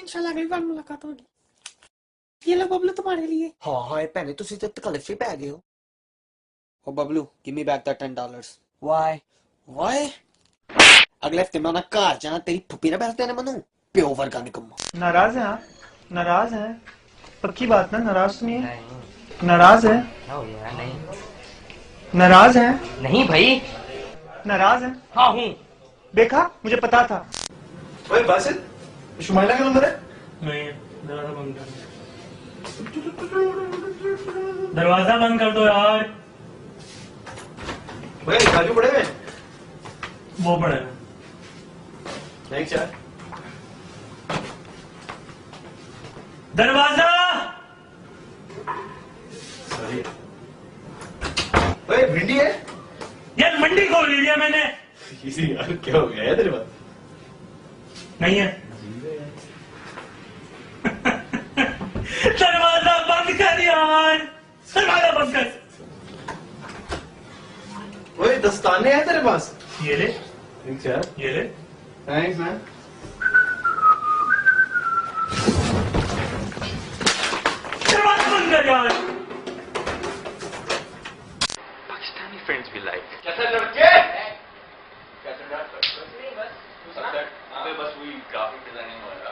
इंशाल्लाह अगली बार मुलाकात होगी। ये लो बबलू तुम्हारे लिए। हाँ हाय भैने तुसी ते तकलीफ ही पै गए हो। ओ Bablu give me back that $10। Why why अगले हफ्ते मैं ना घर जाना तेरी फुप्पी ने पैसे देने मनु प्यो वर्गा निकम्मा। नाराज है आप? नाराज है? पक्की बात ना, नाराज तो नहीं है? नाराज है? नहीं नाराज है? नहीं भाई। नाराज है? हाँ हूँ। देखा, मुझे पता था। ओए बासित, शुमाइला का नंबर है? नहीं, दरवाजा बंद कर। दरवाजा बंद कर दो यार। भाई काजू पड़े हुए? वो पड़े। नहीं चाय। दरवाजा। सॉरी। ओए भिंडी है? यार मंडी खोल लिया मैंने। इसी यार क्या हो गया है तेरे पास? नहीं है। दरवाजा बंद कर यार, दरवाजा बंद कर। ओए दस्ताने हैं तेरे पास? ये ले, नहीं चाय। ये ले। Thanks man. दरवाजा बंद कर यार। पाकिस्तानी फ्रेंड्स भी लाइक कैसा लड़के? कैसे बस वही ग्राफिक डिजाइनिंग वाला